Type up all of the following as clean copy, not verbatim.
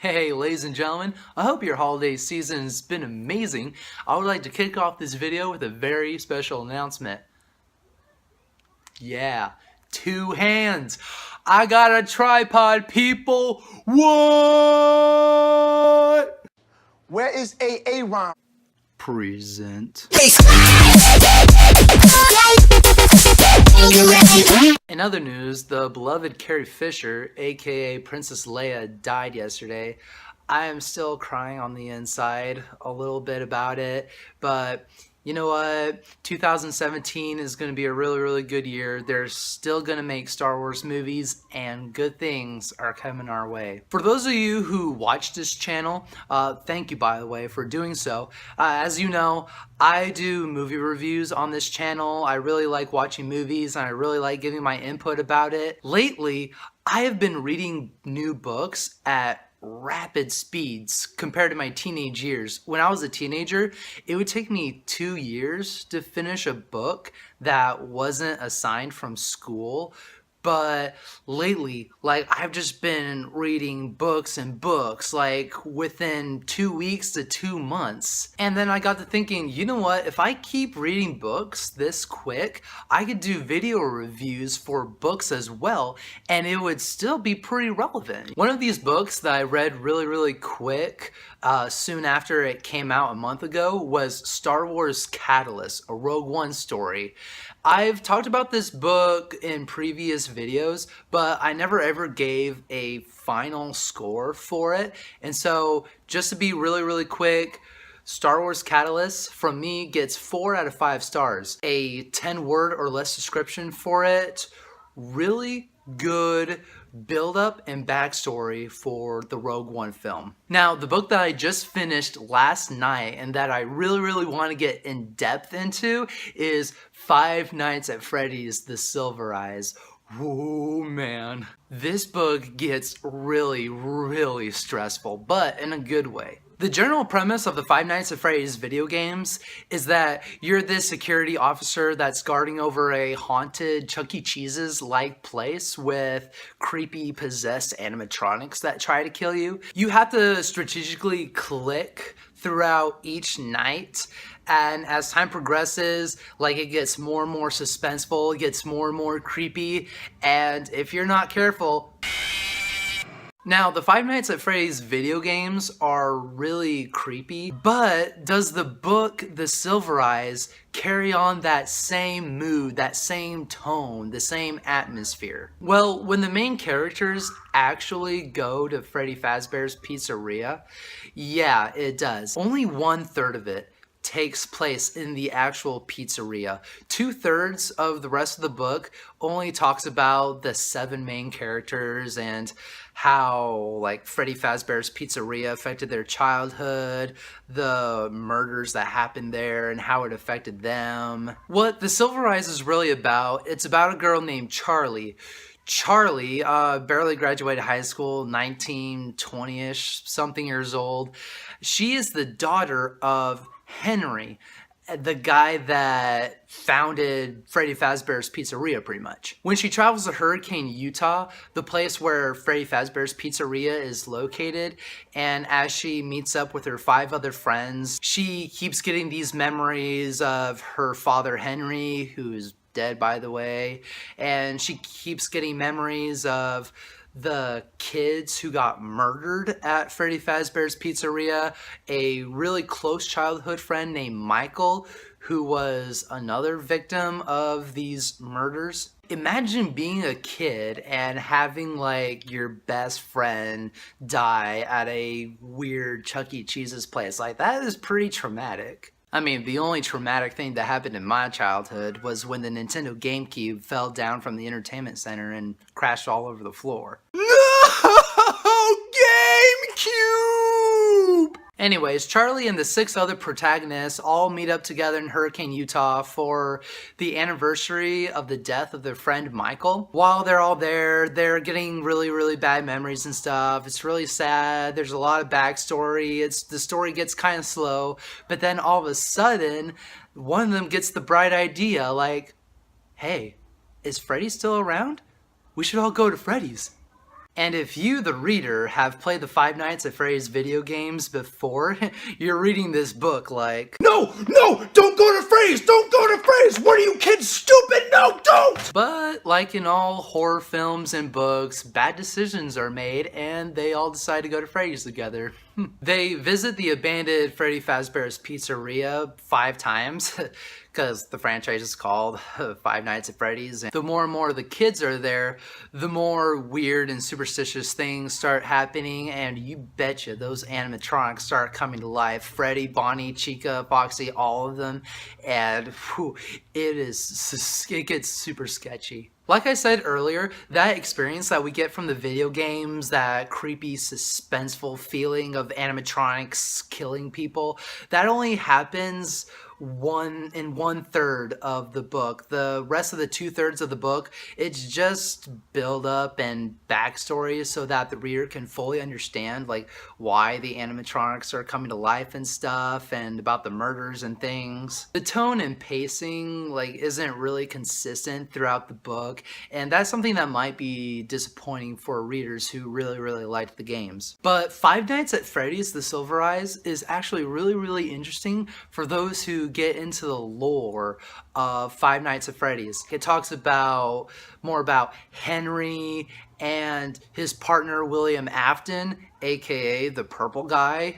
Hey, ladies and gentlemen, I hope your holiday season has been amazing. I would like to kick off this video with a very special announcement. Yeah, 2 hands. I got a tripod, people. What? Where is A.A.Ron? Present. In other news, the beloved Carrie Fisher, aka Princess Leia, died yesterday. I am still crying on the inside a little bit about it, but you know what? 2017 is going to be a really good year. They're still going to make Star Wars movies, and good things are coming our way. For those of you who watch this channel, thank you, by the way, for doing so. As you know, I do movie reviews on this channel. I really like watching movies, and I really like giving my input about it. Lately, I have been reading new books at rapid speeds compared to my teenage years. When I was a teenager, it would take me 2 years to finish a book that wasn't assigned from school. But lately, I've just been reading books and books, within 2 weeks to 2 months. And then I got to thinking, you know what? If I keep reading books this quick, I could do video reviews for books as well, and it would still be pretty relevant. One of these books that I read really quick, soon after it came out a month ago, was Star Wars Catalyst, a Rogue One story. I've talked about this book in previous videos, but I never ever gave a final score for it. And so just to be really quick, Star Wars Catalyst from me gets 4 out of 5 stars. A 10-word or less description for it. Really good build-up and backstory for the Rogue One film. Now, the book that I just finished last night and that I really want to get in depth into is Five Nights at Freddy's The Silver Eyes. Oh man. This book gets really stressful, but in a good way. The general premise of the Five Nights at Freddy's video games is that you're this security officer that's guarding over a haunted Chuck E. Cheese's-like place with creepy possessed animatronics that try to kill you. You have to strategically click throughout each night, and as time progresses, it gets more and more suspenseful, it gets more and more creepy, and if you're not careful... Now, the Five Nights at Freddy's video games are really creepy, but does the book, The Silver Eyes, carry on that same mood, that same tone, the same atmosphere? Well, when the main characters actually go to Freddy Fazbear's Pizzeria, yeah, it does. Only 1/3 of it takes place in the actual pizzeria. 2/3 of the rest of the book only talks about the 7 main characters and how Freddy Fazbear's Pizzeria affected their childhood, the murders that happened there and how it affected them. What The Silver Eyes is really about, it's about a girl named Charlie. Charlie barely graduated high school, 19, 20-ish, something years old. She is the daughter of Henry, the guy that founded Freddy Fazbear's Pizzeria, pretty much. When she travels to Hurricane, Utah, the place where Freddy Fazbear's Pizzeria is located, and as she meets up with her 5 other friends, she keeps getting these memories of her father Henry, who's dead, by the way, and she keeps getting memories of the kids who got murdered at Freddy Fazbear's Pizzeria, a really close childhood friend named Michael, who was another victim of these murders. Imagine being a kid and having your best friend die at a weird Chuck E. Cheese's place. That is pretty traumatic. I mean, the only traumatic thing that happened in my childhood was when the Nintendo GameCube fell down from the entertainment center and crashed all over the floor. No! GameCube! Anyways, Charlie and the 6 other protagonists all meet up together in Hurricane, Utah for the anniversary of the death of their friend Michael. While they're all there, they're getting really bad memories and stuff. It's really sad. There's a lot of backstory. The story gets kind of slow, but then all of a sudden, one of them gets the bright idea, hey, is Freddy still around? We should all go to Freddy's. And if you, the reader, have played the Five Nights at Freddy's video games before, you're reading this book like, No, no, don't go to Freddy's, don't go to Freddy's. What are you kids stupid? No, don't. but like in all horror films and books, bad decisions are made and they all decide to go to Freddy's together. They visit the abandoned Freddy Fazbear's Pizzeria 5 times, because the franchise is called Five Nights at Freddy's. And the more and more the kids are there, the more weird and superstitious things start happening, and you betcha those animatronics start coming to life. Freddy, Bonnie, Chica, Foxy, all of them, and whew, it gets super sketchy. Like I said earlier, that experience that we get from the video games, that creepy, suspenseful feeling of animatronics killing people, that only happens in 1/3 of the book. The rest of the 2/3 of the book, it's just build up and backstory so that the reader can fully understand like why the animatronics are coming to life and stuff, and about the murders and things. The tone and pacing like isn't really consistent throughout the book, and that's something that might be disappointing for readers who really liked the games. But Five Nights at Freddy's The Silver Eyes is actually really interesting for those who get into the lore of Five Nights at Freddy's. It talks more about Henry and his partner William Afton, aka the purple guy.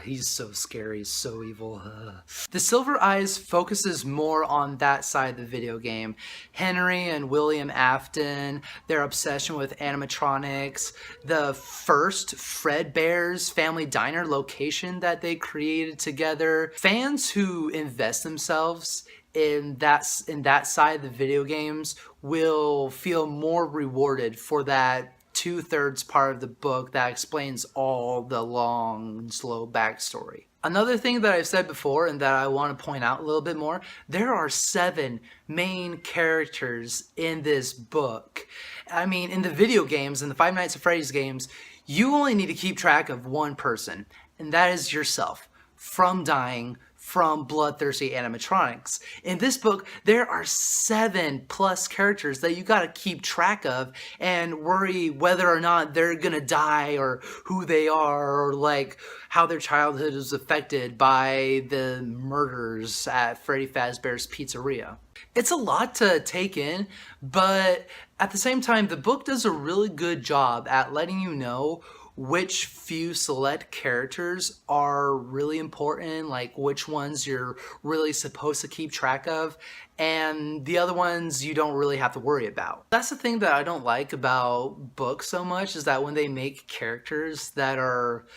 He's so scary, so evil. The Silver Eyes focuses more on that side of the video game. Henry and William Afton, their obsession with animatronics, the first Fredbear's Family Diner location that they created together. Fans who invest themselves in that side of the video games will feel more rewarded for that 2/3 part of the book that explains all the long, slow backstory. Another thing that I've said before and that I want to point out a little bit more, there are 7 main characters in this book. I mean, in the video games, in the Five Nights at Freddy's games, you only need to keep track of one person, and that is yourself, from dying from bloodthirsty animatronics. In this book, there are 7+ characters that you gotta keep track of and worry whether or not they're gonna die, or who they are, or like how their childhood is affected by the murders at Freddy Fazbear's Pizzeria. It's a lot to take in, but at the same time, the book does a really good job at letting you know which few select characters are really important, like which ones you're really supposed to keep track of, and the other ones you don't really have to worry about. That's the thing that I don't like about books so much, is that when they make characters that are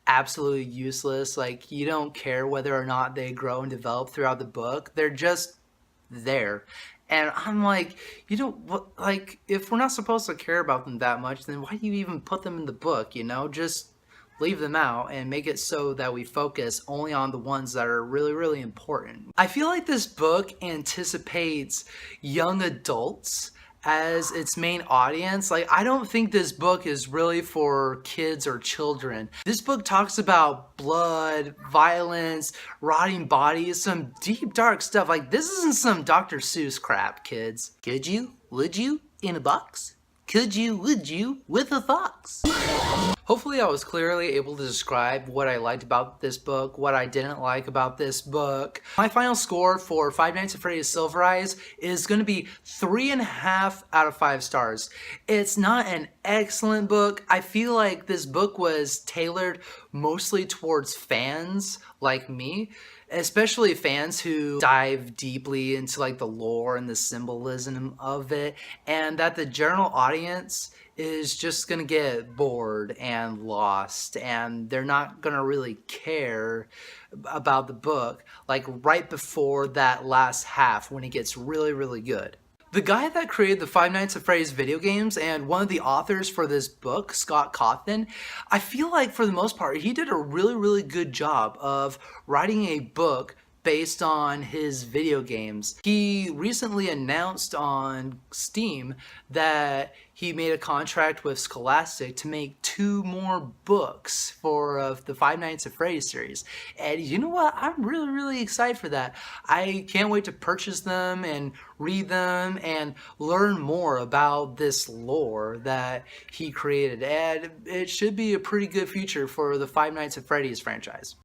absolutely useless, like you don't care whether or not they grow and develop throughout the book, they're just there. And I'm like, you know, what, like, if we're not supposed to care about them that much, then why do you even put them in the book, you know? Just leave them out and make it so that we focus only on the ones that are really important. I feel like this book anticipates young adults as its main audience. Like, I don't think this book is really for kids or children. This book talks about blood, violence, rotting bodies, some deep dark stuff. Like, this isn't some Dr. Seuss crap, kids. Could you? Would you? In a box? Could you? Would you? With a fox? Hopefully I was clearly able to describe what I liked about this book, what I didn't like about this book. My final score for Five Nights at Freddy's Silver Eyes is going to be 3.5 out of 5 stars. It's not an excellent book. I feel like this book was tailored mostly towards fans like me, especially fans who dive deeply into like the lore and the symbolism of it, and that the general audience is just gonna get bored and lost, and they're not gonna really care about the book like right before that last half when it gets really good. The guy that created the Five Nights at Freddy's video games and one of the authors for this book, Scott Cawthon, I feel like for the most part he did a really good job of writing a book based on his video games. He recently announced on Steam that he made a contract with Scholastic to make 2 more books for the Five Nights at Freddy's series. And you know what? I'm really, really excited for that. I can't wait to purchase them and read them and learn more about this lore that he created. And it should be a pretty good future for the Five Nights at Freddy's franchise.